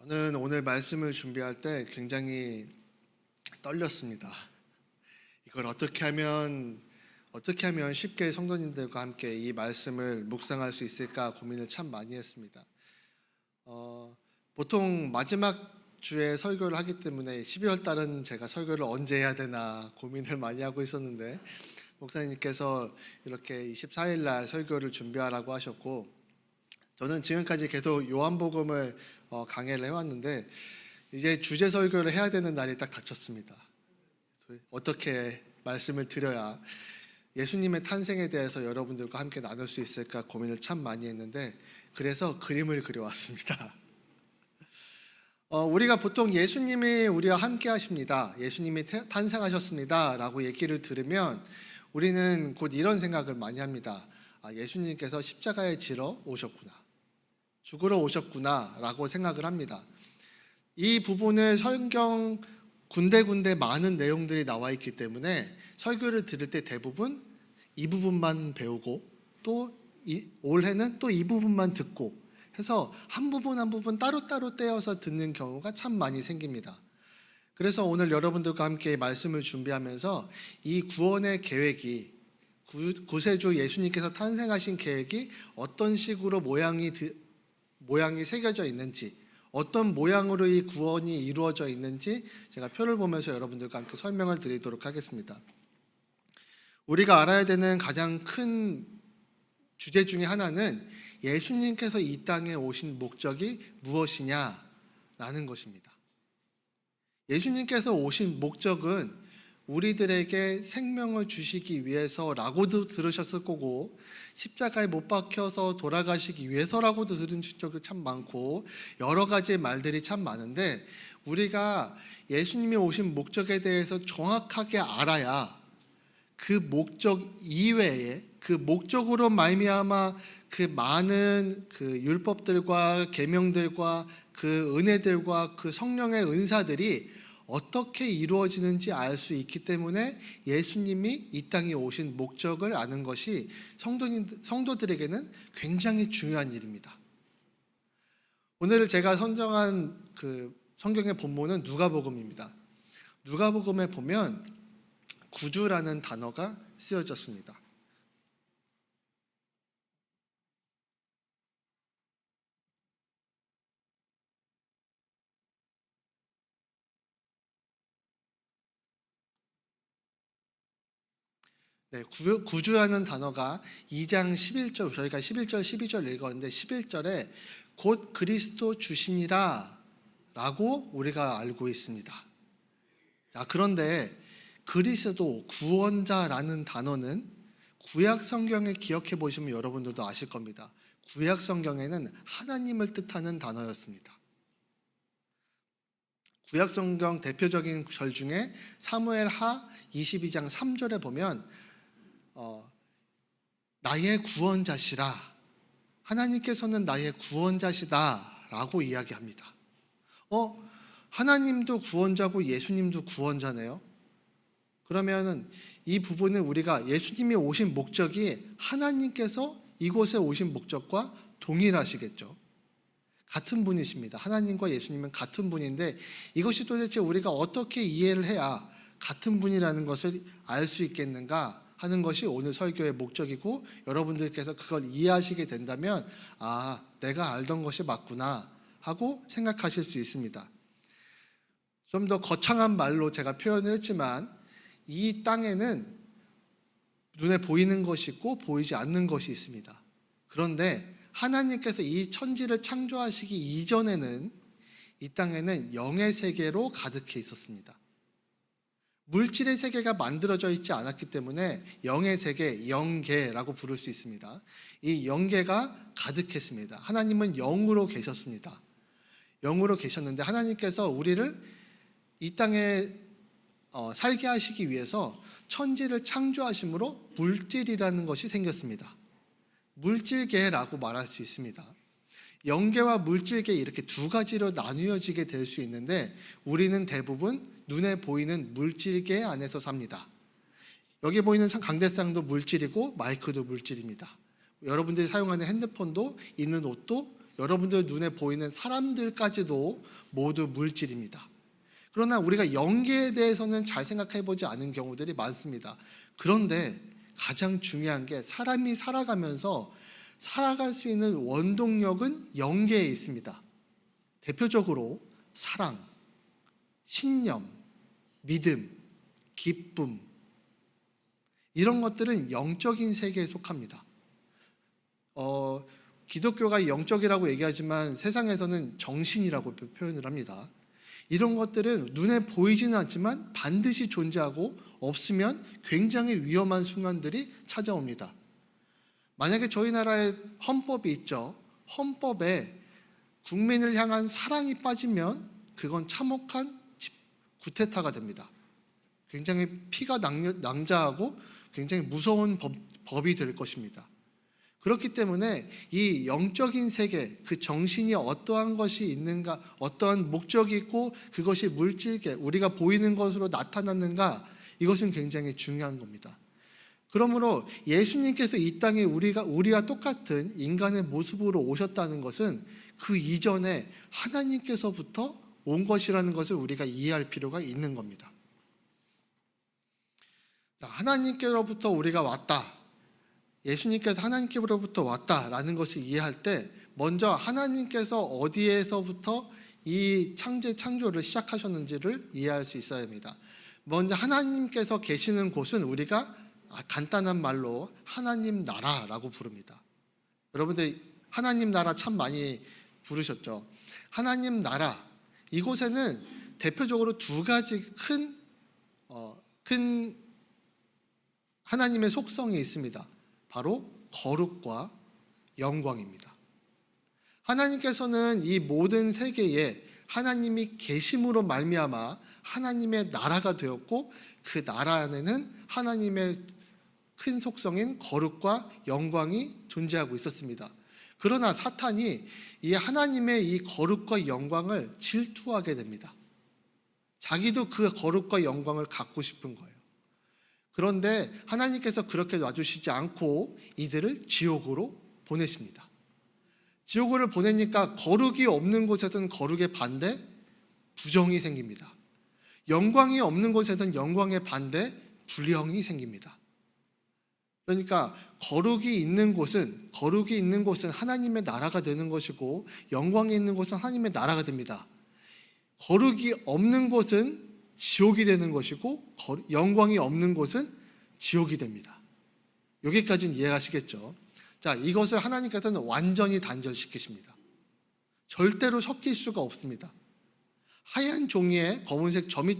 저는 오늘 말씀을 준비할 때 굉장히 떨렸습니다. 이걸 어떻게 하면 쉽게 성도님들과 함께 이 말씀을 묵상할 수 있을까 고민을 참 많이 했습니다. 보통 마지막 주에 설교를 하기 때문에 12월 달은 제가 설교를 언제 해야 되나 고민을 많이 하고 있었는데, 목사님께서 이렇게 24일 날 설교를 준비하라고 하셨고, 저는 지금까지 계속 요한복음을 강해를 해왔는데 이제 주제 설교를 해야 되는 날이 딱 닥쳤습니다. 어떻게 말씀을 드려야 예수님의 탄생에 대해서 여러분들과 함께 나눌 수 있을까 고민을 참 많이 했는데, 그래서 그림을 그려왔습니다. 우리가 보통 예수님이 우리와 함께 하십니다, 예수님이 탄생하셨습니다 라고 얘기를 들으면 우리는 곧 이런 생각을 많이 합니다. 예수님께서 십자가에 지러 오셨구나, 죽으러 오셨구나 라고 생각을 합니다. 이 부분을 성경 군데군데 많은 내용들이 나와 있기 때문에 설교를 들을 때 대부분 이 부분만 배우고 또 올해는 또 이 부분만 듣고 해서 한 부분 한 부분 따로따로 떼어서 듣는 경우가 참 많이 생깁니다. 그래서 오늘 여러분들과 함께 말씀을 준비하면서 이 구원의 계획이, 구세주 예수님께서 탄생하신 계획이 어떤 식으로 모양이 새겨져 있는지, 어떤 모양으로 이 구원이 이루어져 있는지 제가 표를 보면서 여러분들과 함께 설명을 드리도록 하겠습니다. 우리가 알아야 되는 가장 큰 주제 중에 하나는 예수님께서 이 땅에 오신 목적이 무엇이냐라는 것입니다. 예수님께서 오신 목적은 우리들에게 생명을 주시기 위해서라고도 들으셨을 거고, 십자가에 못 박혀서 돌아가시기 위해서라고도 들은 적이 참 많고, 여러 가지 말들이 참 많은데, 우리가 예수님이 오신 목적에 대해서 정확하게 알아야 그 목적 이외에, 그 목적으로 말미암아 그 많은 그 율법들과 계명들과 그 은혜들과 그 성령의 은사들이 어떻게 이루어지는지 알 수 있기 때문에 예수님이 이 땅에 오신 목적을 아는 것이 성도들에게는 굉장히 중요한 일입니다. 오늘 제가 선정한 그 성경의 본문은 누가복음입니다. 누가복음에 보면 구주라는 단어가 쓰여졌습니다. 네, 구주라는 단어가 2장 11절, 저희가 11절, 12절 읽었는데 11절에 곧 그리스도 주시니라 라고 우리가 알고 있습니다. 자, 그런데 그리스도, 구원자라는 단어는 구약 성경에 기억해 보시면 여러분들도 아실 겁니다. 구약 성경에는 하나님을 뜻하는 단어였습니다. 구약 성경 대표적인 절 중에 사무엘하 22장 3절에 보면 나의 구원자시라, 하나님께서는 나의 구원자시다 라고 이야기합니다. 하나님도 구원자고 예수님도 구원자네요. 그러면 이 부분은 우리가 예수님이 오신 목적이 하나님께서 이곳에 오신 목적과 동일하시겠죠. 같은 분이십니다. 하나님과 예수님은 같은 분인데, 이것이 도대체 우리가 어떻게 이해를 해야 같은 분이라는 것을 알 수 있겠는가 하는 것이 오늘 설교의 목적이고, 여러분들께서 그걸 이해하시게 된다면 내가 알던 것이 맞구나 하고 생각하실 수 있습니다. 좀 더 거창한 말로 제가 표현을 했지만, 이 땅에는 눈에 보이는 것이 있고 보이지 않는 것이 있습니다. 그런데 하나님께서 이 천지를 창조하시기 이전에는 이 땅에는 영의 세계로 가득해 있었습니다. 물질의 세계가 만들어져 있지 않았기 때문에 영의 세계, 영계라고 부를 수 있습니다. 이 영계가 가득했습니다. 하나님은 영으로 계셨습니다. 영으로 계셨는데 하나님께서 우리를 이 땅에 살게 하시기 위해서 천지를 창조하심으로 물질이라는 것이 생겼습니다. 물질계라고 말할 수 있습니다. 영계와 물질계, 이렇게 두 가지로 나누어지게 될 수 있는데, 우리는 대부분 눈에 보이는 물질계 안에서 삽니다. 여기 보이는 강대상도 물질이고 마이크도 물질입니다. 여러분들이 사용하는 핸드폰도, 입는 옷도 여러분들 눈에 보이는 사람들까지도 모두 물질입니다. 그러나 우리가 영계에 대해서는 잘 생각해 보지 않은 경우들이 많습니다. 그런데 가장 중요한 게 사람이 살아가면서 살아갈 수 있는 원동력은 영계에 있습니다. 대표적으로 사랑, 신념, 믿음, 기쁨, 이런 것들은 영적인 세계에 속합니다. 기독교가 영적이라고 얘기하지만 세상에서는 정신이라고 표현을 합니다. 이런 것들은 눈에 보이지는 않지만 반드시 존재하고 없으면 굉장히 위험한 순간들이 찾아옵니다. 만약에 저희 나라에 헌법이 있죠. 헌법에 국민을 향한 사랑이 빠지면 그건 참혹한 구테타가 됩니다. 굉장히 피가 낭자하고 굉장히 무서운 법이 될 것입니다. 그렇기 때문에 이 영적인 세계, 그 정신이 어떠한 것이 있는가, 어떠한 목적이 있고 그것이 물질계, 우리가 보이는 것으로 나타났는가, 이것은 굉장히 중요한 겁니다. 그러므로 예수님께서 이 땅에 우리와 똑같은 인간의 모습으로 오셨다는 것은 그 이전에 하나님께서부터 온 것이라는 것을 우리가 이해할 필요가 있는 겁니다. 하나님께로부터 우리가 왔다, 예수님께서 하나님께로부터 왔다라는 것을 이해할 때 먼저 하나님께서 어디에서부터 이 창조를 시작하셨는지를 이해할 수 있어야 합니다. 먼저 하나님께서 계시는 곳은 우리가 간단한 말로 하나님 나라라고 부릅니다. 여러분들 하나님 나라 참 많이 부르셨죠. 하나님 나라, 이곳에는 대표적으로 두 가지 큰 하나님의 속성이 있습니다. 바로 거룩과 영광입니다. 하나님께서는 이 모든 세계에 하나님이 계심으로 말미암아 하나님의 나라가 되었고, 그 나라 안에는 하나님의 큰 속성인 거룩과 영광이 존재하고 있었습니다. 그러나 사탄이 이 하나님의 이 거룩과 영광을 질투하게 됩니다. 자기도 그 거룩과 영광을 갖고 싶은 거예요. 그런데 하나님께서 그렇게 놔주시지 않고 이들을 지옥으로 보내십니다. 지옥으로 보내니까 거룩이 없는 곳에서는 거룩의 반대, 부정이 생깁니다. 영광이 없는 곳에서는 영광의 반대, 불영이 생깁니다. 그러니까 거룩이 있는 곳은 하나님의 나라가 되는 것이고, 영광이 있는 곳은 하나님의 나라가 됩니다. 거룩이 없는 곳은 지옥이 되는 것이고, 영광이 없는 곳은 지옥이 됩니다. 여기까지는 이해하시겠죠? 자, 이것을 하나님께서는 완전히 단절시키십니다. 절대로 섞일 수가 없습니다. 하얀 종이에 검은색 점이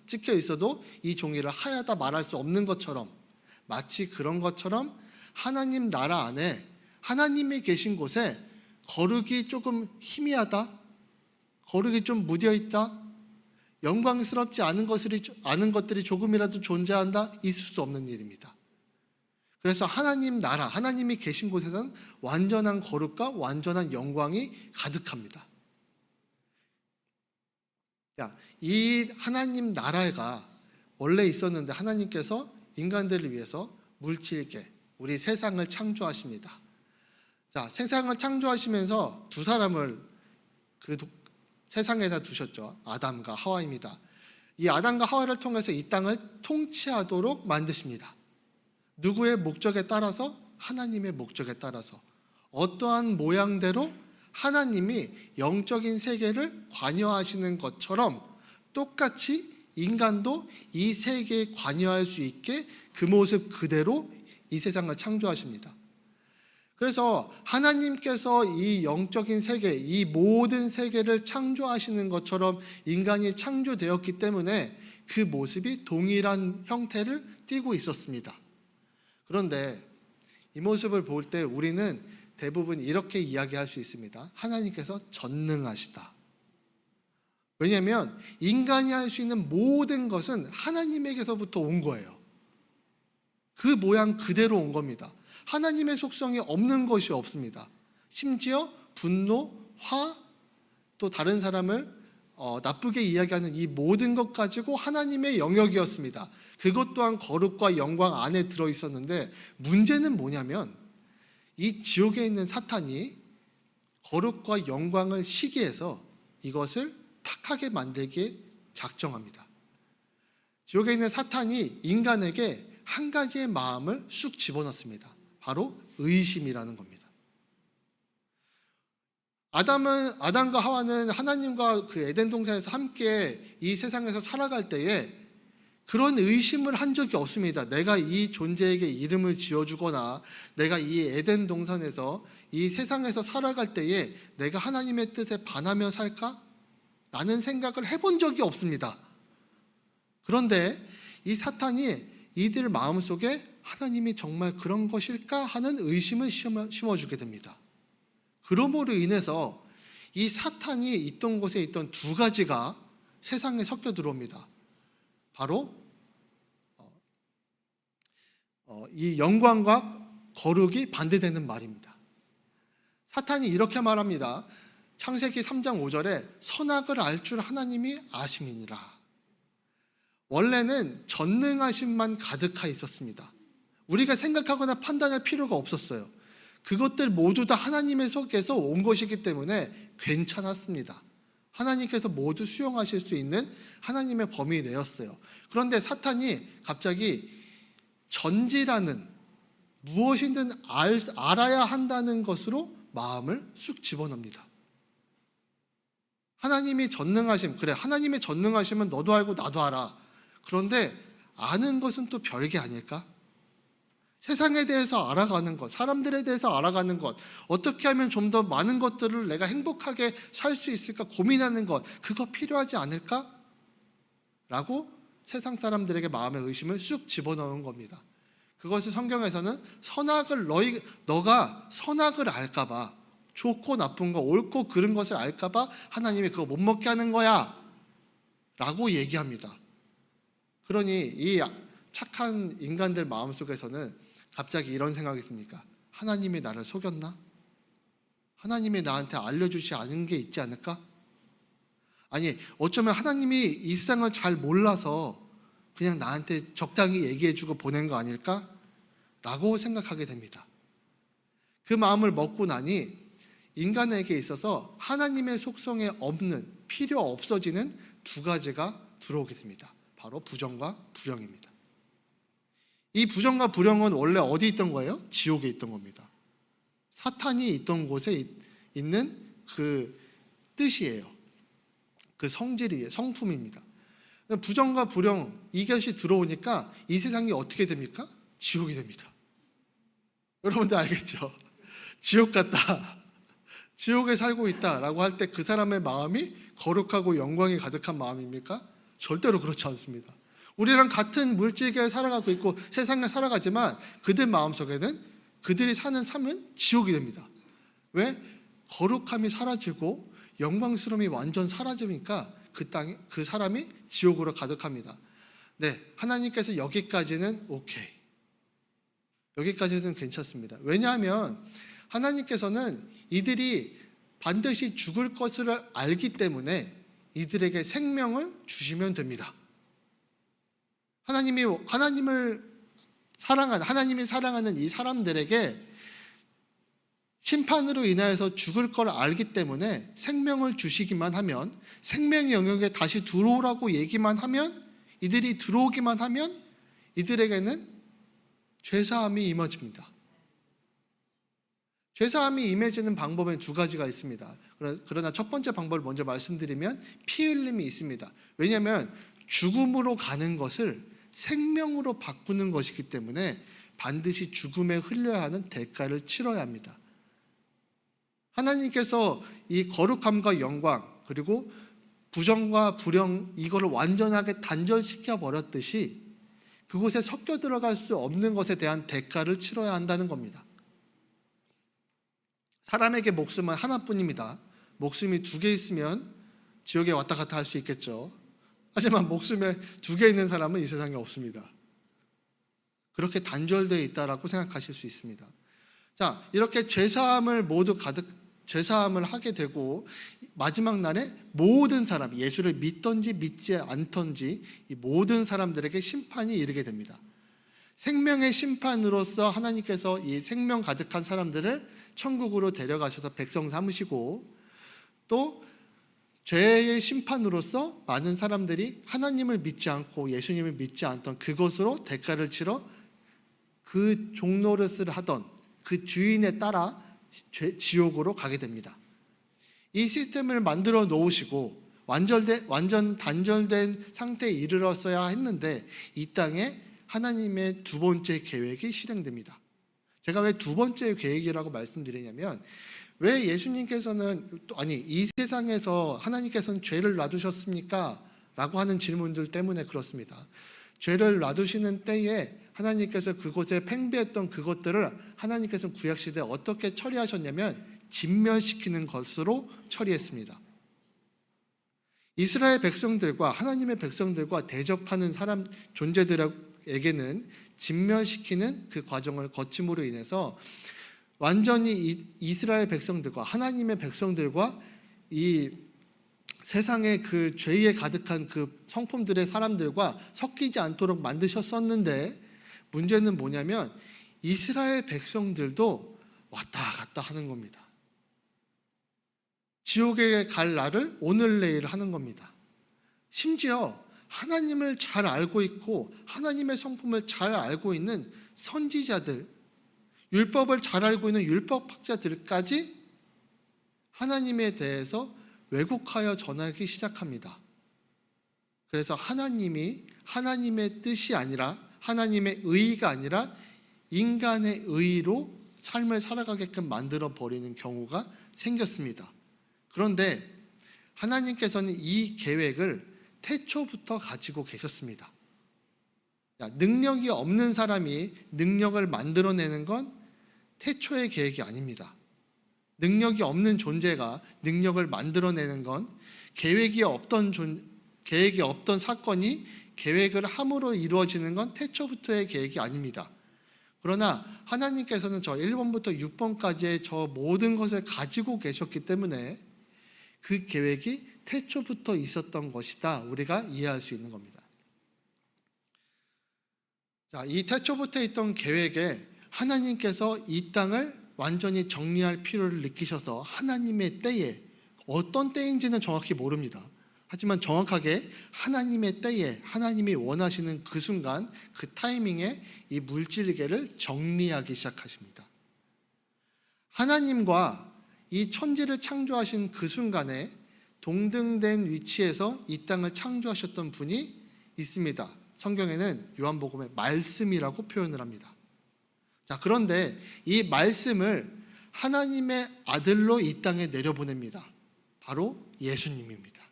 찍혀 있어도 이 종이를 하얗다 말할 수 없는 것처럼, 마치 그런 것처럼 하나님 나라 안에, 하나님이 계신 곳에 거룩이 조금 희미하다, 거룩이 좀 묻어있다, 영광스럽지 않은 것들이 조금이라도 존재한다, 있을 수 없는 일입니다. 그래서 하나님 나라, 하나님이 계신 곳에서는 완전한 거룩과 완전한 영광이 가득합니다. 이 하나님 나라가 원래 있었는데 하나님께서 인간들을 위해서 물질계, 우리 세상을 창조하십니다. 자, 세상을 창조하시면서 두 사람을 세상에다 두셨죠. 아담과 하와입니다. 이 아담과 하와를 통해서 이 땅을 통치하도록 만드십니다. 누구의 목적에 따라서? 하나님의 목적에 따라서. 어떠한 모양대로 하나님이 영적인 세계를 관여하시는 것처럼 똑같이 인간도 이 세계에 관여할 수 있게 그 모습 그대로 이 세상을 창조하십니다. 그래서 하나님께서 이 영적인 세계, 이 모든 세계를 창조하시는 것처럼 인간이 창조되었기 때문에 그 모습이 동일한 형태를 띠고 있었습니다. 그런데 이 모습을 볼 때 우리는 대부분 이렇게 이야기할 수 있습니다. 하나님께서 전능하시다. 왜냐하면 인간이 할 수 있는 모든 것은 하나님에게서부터 온 거예요. 그 모양 그대로 온 겁니다. 하나님의 속성이 없는 것이 없습니다. 심지어 분노, 화, 또 다른 사람을 나쁘게 이야기하는 이 모든 것 가지고 하나님의 영역이었습니다. 그것 또한 거룩과 영광 안에 들어있었는데, 문제는 뭐냐면 이 지옥에 있는 사탄이 거룩과 영광을 시기해서 이것을 탁하게 만들기에 작정합니다. 지옥에 있는 사탄이 인간에게 한 가지의 마음을 쑥 집어넣습니다. 바로 의심이라는 겁니다. 아담과 하와는 하나님과 그 에덴 동산에서 함께 이 세상에서 살아갈 때에 그런 의심을 한 적이 없습니다. 내가 이 존재에게 이름을 지어주거나 내가 이 에덴 동산에서 이 세상에서 살아갈 때에 내가 하나님의 뜻에 반하며 살까? 라는 생각을 해본 적이 없습니다. 그런데 이 사탄이 이들 마음속에 하나님이 정말 그런 것일까 하는 의심을 심어주게 됩니다. 그러므로 인해서 이 사탄이 있던 곳에 있던 두 가지가 세상에 섞여 들어옵니다. 바로 이 영광과 거룩이 반대되는 말입니다. 사탄이 이렇게 말합니다. 창세기 3장 5절에 선악을 알 줄 하나님이 아심이니라. 원래는 전능하심만 가득하여 있었습니다. 우리가 생각하거나 판단할 필요가 없었어요. 그것들 모두 다 하나님의 속에서 온 것이기 때문에 괜찮았습니다. 하나님께서 모두 수용하실 수 있는 하나님의 범위 내였어요. 그런데 사탄이 갑자기 전지라는 무엇이든 알아야 한다는 것으로 마음을 쑥 집어넣습니다. 하나님이 전능하심, 그래 하나님의 전능하심은 너도 알고 나도 알아. 그런데 아는 것은 또 별게 아닐까? 세상에 대해서 알아가는 것, 사람들에 대해서 알아가는 것, 어떻게 하면 좀 더 많은 것들을 내가 행복하게 살 수 있을까 고민하는 것, 그거 필요하지 않을까? 라고 세상 사람들에게 마음의 의심을 쑥 집어넣은 겁니다. 그것을 성경에서는 너가 선악을 알까봐, 좋고 나쁜 거, 옳고 그른 것을 알까봐 하나님이 그거 못 먹게 하는 거야 라고 얘기합니다. 그러니 이 착한 인간들 마음속에서는 갑자기 이런 생각이 듭니까? 하나님이 나를 속였나? 하나님이 나한테 알려주지 않은 게 있지 않을까? 아니, 어쩌면 하나님이 이 세상을 잘 몰라서 그냥 나한테 적당히 얘기해주고 보낸 거 아닐까? 라고 생각하게 됩니다. 그 마음을 먹고 나니 인간에게 있어서 하나님의 속성에 없는, 필요 없어지는 두 가지가 들어오게 됩니다. 바로 부정과 불영입니다. 이 부정과 불영은 원래 어디 있던 거예요? 지옥에 있던 겁니다. 사탄이 있던 곳에 있는 그 뜻이에요. 그 성질이에요. 성품입니다. 부정과 불영, 이것이 들어오니까 이 세상이 어떻게 됩니까? 지옥이 됩니다. 여러분들 알겠죠? 지옥 같다. 지옥에 살고 있다라고 할 때 그 사람의 마음이 거룩하고 영광이 가득한 마음입니까? 절대로 그렇지 않습니다. 우리랑 같은 물질계에 살아가고 있고 세상에 살아가지만 그들 마음속에는 그들이 사는 삶은 지옥이 됩니다. 왜? 거룩함이 사라지고 영광스러움이 완전 사라지니까 그 사람이 지옥으로 가득합니다. 네, 하나님께서 여기까지는 오케이. 여기까지는 괜찮습니다. 왜냐하면 하나님께서는 이들이 반드시 죽을 것을 알기 때문에 이들에게 생명을 주시면 됩니다. 하나님이 사랑하는 이 사람들에게 심판으로 인하여서 죽을 걸 알기 때문에 생명을 주시기만 하면, 생명의 영역에 다시 들어오라고 얘기만 하면, 이들이 들어오기만 하면 이들에게는 죄사함이 임해집니다. 죄사함이 임해지는 방법엔 두 가지가 있습니다. 그러나 첫 번째 방법을 먼저 말씀드리면 피 흘림이 있습니다. 왜냐하면 죽음으로 가는 것을 생명으로 바꾸는 것이기 때문에 반드시 죽음에 흘려야 하는 대가를 치러야 합니다. 하나님께서 이 거룩함과 영광 그리고 부정과 불영 이거를 완전하게 단절시켜 버렸듯이 그곳에 섞여 들어갈 수 없는 것에 대한 대가를 치러야 한다는 겁니다. 사람에게 목숨은 하나뿐입니다. 목숨이 두 개 있으면 지옥에 왔다 갔다 할 수 있겠죠. 하지만 목숨에 두 개 있는 사람은 이 세상에 없습니다. 그렇게 단절되어 있다라고 생각하실 수 있습니다. 자, 이렇게 죄사함을 하게 되고 마지막 날에 모든 사람, 예수를 믿던지 믿지 않던지 이 모든 사람들에게 심판이 이르게 됩니다. 생명의 심판으로서 하나님께서 이 생명 가득한 사람들을 천국으로 데려가셔서 백성 삼으시고, 또 죄의 심판으로서 많은 사람들이 하나님을 믿지 않고 예수님을 믿지 않던 그곳으로 대가를 치러 그 종노릇을 하던 그 주인에 따라 지옥으로 가게 됩니다. 이 시스템을 만들어 놓으시고 완전 단절된 상태에 이르렀어야 했는데, 이 땅에 하나님의 두 번째 계획이 실행됩니다. 제가 왜 두 번째 계획이라고 말씀드리냐면, 왜 예수님께서는, 아니 이 세상에서 하나님께서는 죄를 놔두셨습니까? 라고 하는 질문들 때문에 그렇습니다. 죄를 놔두시는 때에 하나님께서 그곳에 팽배했던 그것들을 하나님께서는 구약시대에 어떻게 처리하셨냐면 진멸시키는 것으로 처리했습니다. 이스라엘 백성들과 하나님의 백성들과 대적하는 사람 존재들에게는 진멸시키는 그 과정을 거침으로 인해서 완전히 이스라엘 백성들과 하나님의 백성들과 이 세상의 그 죄에 가득한 그 성품들의 사람들과 섞이지 않도록 만드셨었는데, 문제는 뭐냐면 이스라엘 백성들도 왔다 갔다 하는 겁니다. 지옥에 갈 날을 오늘 내일 하는 겁니다. 심지어 하나님을 잘 알고 있고 하나님의 성품을 잘 알고 있는 선지자들, 율법을 잘 알고 있는 율법학자들까지 하나님에 대해서 왜곡하여 전하기 시작합니다. 그래서 하나님이 하나님의 뜻이 아니라, 하나님의 의의가 아니라 인간의 의의로 삶을 살아가게끔 만들어 버리는 경우가 생겼습니다. 그런데 하나님께서는 이 계획을 태초부터 가지고 계셨습니다. 능력이 없는 사람이 능력을 만들어내는 건 태초의 계획이 아닙니다. 능력이 없는 존재가 능력을 만들어내는 건 계획이 없던 사건이 계획을 함으로 이루어지는 건 태초부터의 계획이 아닙니다. 그러나 하나님께서는 저 1번부터 6번까지의 저 모든 것을 가지고 계셨기 때문에 그 계획이 태초부터 있었던 것이다, 우리가 이해할 수 있는 겁니다. 자, 이 태초부터 있던 계획에 하나님께서 이 땅을 완전히 정리할 필요를 느끼셔서 하나님의 때에, 어떤 때인지는 정확히 모릅니다. 하지만 정확하게 하나님의 때에, 하나님이 원하시는 그 순간, 그 타이밍에 이 물질계를 정리하기 시작하십니다. 하나님과 이 천지를 창조하신 그 순간에 동등된 위치에서 이 땅을 창조하셨던 분이 있습니다. 성경에는 요한복음에 말씀이라고 표현을 합니다. 자, 그런데 이 말씀을 하나님의 아들로 이 땅에 내려보냅니다. 바로 예수님입니다.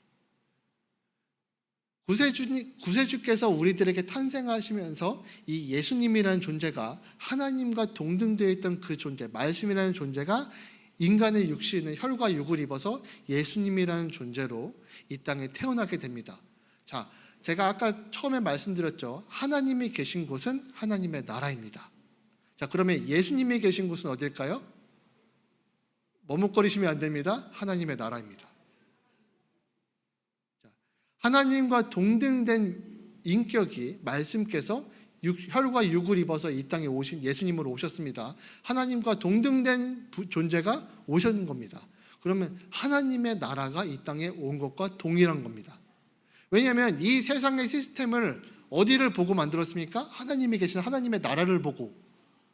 구세주께서 우리들에게 탄생하시면서 이 예수님이라는 존재가 하나님과 동등되어 있던 그 존재, 말씀이라는 존재가 인간의 육신의 혈과 육을 입어서 예수님이라는 존재로 이 땅에 태어나게 됩니다. 자, 제가 아까 처음에 말씀드렸죠. 하나님이 계신 곳은 하나님의 나라입니다. 자, 그러면 예수님이 계신 곳은 어딜까요? 머뭇거리시면 안 됩니다. 하나님의 나라입니다. 자, 하나님과 동등된 인격이, 말씀께서 혈과 육을 입어서 이 땅에 오신 예수님으로 오셨습니다. 하나님과 동등된 존재가 오신 겁니다. 그러면 하나님의 나라가 이 땅에 온 것과 동일한 겁니다. 왜냐하면 이 세상의 시스템을 어디를 보고 만들었습니까? 하나님이 계신 하나님의 나라를 보고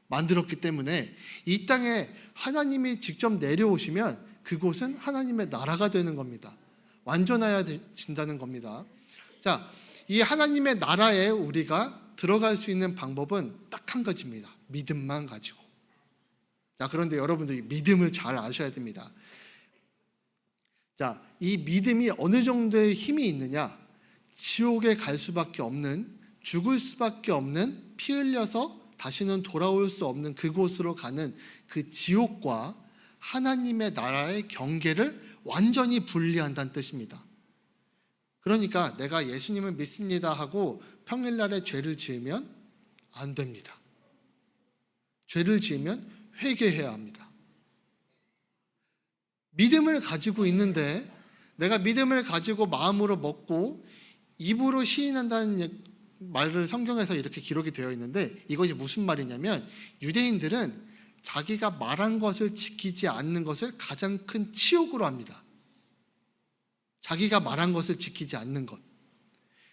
만들었기 때문에 이 땅에 하나님이 직접 내려오시면 그곳은 하나님의 나라가 되는 겁니다. 완전해진다는 겁니다. 자, 이 하나님의 나라에 우리가 들어갈 수 있는 방법은 딱 한 가지입니다. 믿음만 가지고. 자, 그런데 여러분들이 믿음을 잘 아셔야 됩니다. 자, 이 믿음이 어느 정도의 힘이 있느냐? 지옥에 갈 수밖에 없는, 죽을 수밖에 없는, 피 흘려서 다시는 돌아올 수 없는 그곳으로 가는 그 지옥과 하나님의 나라의 경계를 완전히 분리한다는 뜻입니다. 그러니까 내가 예수님을 믿습니다 하고 평일날에 죄를 지으면 안 됩니다. 죄를 지으면 회개해야 합니다. 믿음을 가지고 있는데, 내가 믿음을 가지고 마음으로 먹고 입으로 시인한다는 말을 성경에서 이렇게 기록이 되어 있는데 이것이 무슨 말이냐면 유대인들은 자기가 말한 것을 지키지 않는 것을 가장 큰 치욕으로 합니다. 자기가 말한 것을 지키지 않는 것.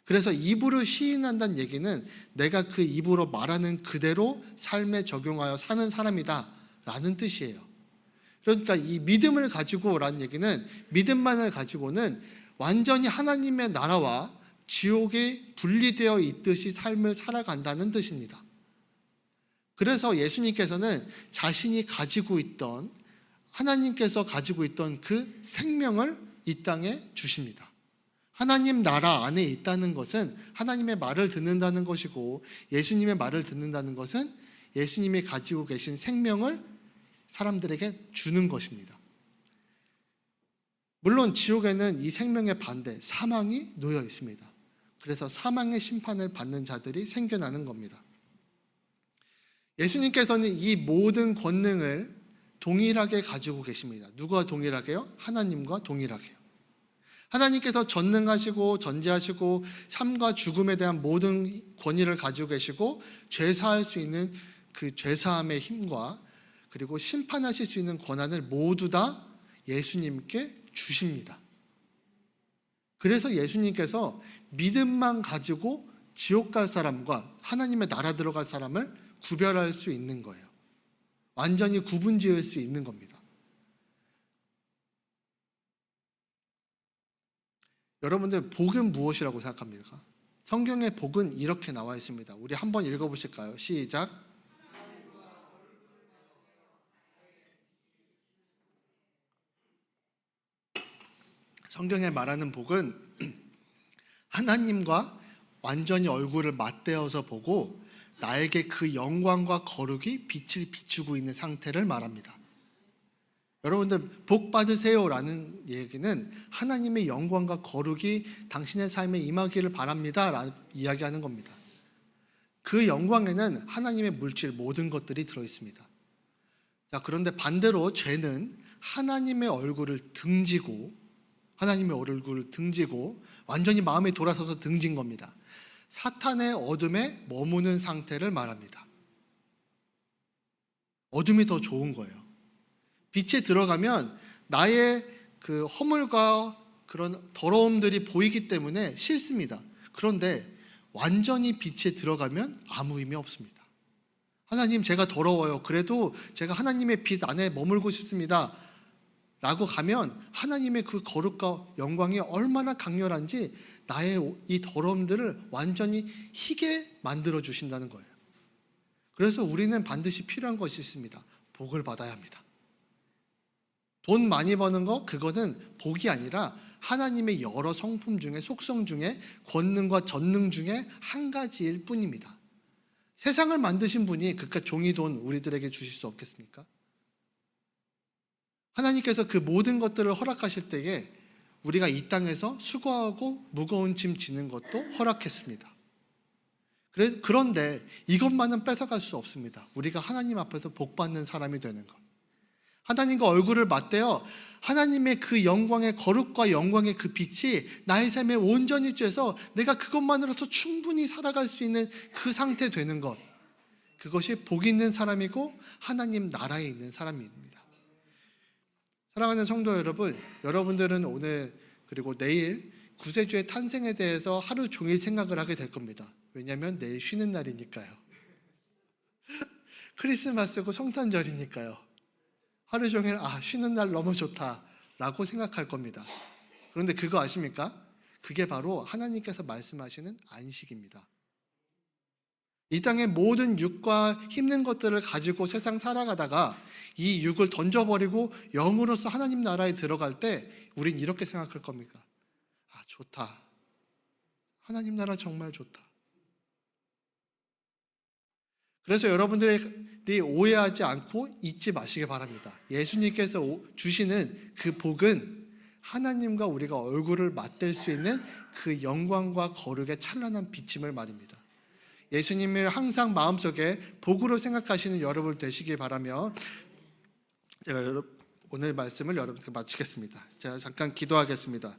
그래서 입으로 시인한다는 얘기는 내가 그 입으로 말하는 그대로 삶에 적용하여 사는 사람이다 라는 뜻이에요. 그러니까 이 믿음을 가지고 라는 얘기는 믿음만을 가지고는 완전히 하나님의 나라와 지옥에 분리되어 있듯이 삶을 살아간다는 뜻입니다. 그래서 예수님께서는 자신이 가지고 있던, 하나님께서 가지고 있던 그 생명을 이 땅에 주십니다. 하나님 나라 안에 있다는 것은 하나님의 말을 듣는다는 것이고, 예수님의 말을 듣는다는 것은 예수님이 가지고 계신 생명을 사람들에게 주는 것입니다. 물론 지옥에는 이 생명의 반대, 사망이 놓여 있습니다. 그래서 사망의 심판을 받는 자들이 생겨나는 겁니다. 예수님께서는 이 모든 권능을 동일하게 가지고 계십니다. 누가 동일하게요? 하나님과 동일하게요. 하나님께서 전능하시고 전지하시고 삶과 죽음에 대한 모든 권위를 가지고 계시고 죄사할 수 있는 그 죄사함의 힘과 그리고 심판하실 수 있는 권한을 모두 다 예수님께 주십니다. 그래서 예수님께서 믿음만 가지고 지옥 갈 사람과 하나님의 나라 들어갈 사람을 구별할 수 있는 거예요. 완전히 구분 지을 수 있는 겁니다. 여러분들 복은 무엇이라고 생각합니까? 성경의 복은 이렇게 나와 있습니다. 우리 한번 읽어보실까요? 시작. 성경에 말하는 복은 하나님과 완전히 얼굴을 맞대어서 보고 나에게 그 영광과 거룩이 빛을 비추고 있는 상태를 말합니다. 여러분들 복 받으세요라는 얘기는 하나님의 영광과 거룩이 당신의 삶에 임하기를 바랍니다 라는 이야기하는 겁니다. 그 영광에는 하나님의 물질 모든 것들이 들어있습니다. 자, 그런데 반대로 죄는 하나님의 얼굴을 등지고 완전히 마음이 돌아서서 등진 겁니다. 사탄의 어둠에 머무는 상태를 말합니다. 어둠이 더 좋은 거예요. 빛에 들어가면 나의 그 허물과 그런 더러움들이 보이기 때문에 싫습니다. 그런데 완전히 빛에 들어가면 아무 의미 없습니다. 하나님, 제가 더러워요. 그래도 제가 하나님의 빛 안에 머물고 싶습니다 라고 가면 하나님의 그 거룩과 영광이 얼마나 강렬한지 나의 이 더러움들을 완전히 희게 만들어 주신다는 거예요. 그래서 우리는 반드시 필요한 것이 있습니다. 복을 받아야 합니다. 돈 많이 버는 거, 그거는 복이 아니라 하나님의 여러 성품 중에, 속성 중에, 권능과 전능 중에 한 가지일 뿐입니다. 세상을 만드신 분이 그깟 종이돈 우리들에게 주실 수 없겠습니까? 하나님께서 그 모든 것들을 허락하실 때에 우리가 이 땅에서 수고하고 무거운 짐 지는 것도 허락했습니다. 그런데 이것만은 뺏어갈 수 없습니다. 우리가 하나님 앞에서 복받는 사람이 되는 것. 하나님과 얼굴을 맞대어 하나님의 그 영광의 거룩과 영광의 그 빛이 나의 삶에 온전히 쬐서 내가 그것만으로도 충분히 살아갈 수 있는 그 상태 되는 것. 그것이 복 있는 사람이고 하나님 나라에 있는 사람입니다. 사랑하는 성도 여러분, 여러분들은 오늘 그리고 내일 구세주의 탄생에 대해서 하루 종일 생각을 하게 될 겁니다. 왜냐하면 내일 쉬는 날이니까요. 크리스마스고 성탄절이니까요. 하루 종일 쉬는 날 너무 좋다라고 생각할 겁니다. 그런데 그거 아십니까? 그게 바로 하나님께서 말씀하시는 안식입니다. 이 땅의 모든 육과 힘든 것들을 가지고 세상 살아가다가 이 육을 던져버리고 영으로서 하나님 나라에 들어갈 때 우린 이렇게 생각할 겁니다. 좋다. 하나님 나라 정말 좋다. 그래서 여러분들이 오해하지 않고 잊지 마시기 바랍니다. 예수님께서 주시는 그 복은 하나님과 우리가 얼굴을 맞댈 수 있는 그 영광과 거룩의 찬란한 비침을 말입니다. 예수님을 항상 마음속에 복으로 생각하시는 여러분 되시기 바라며 제가 오늘 말씀을 여러분께 마치겠습니다. 제가 잠깐 기도하겠습니다.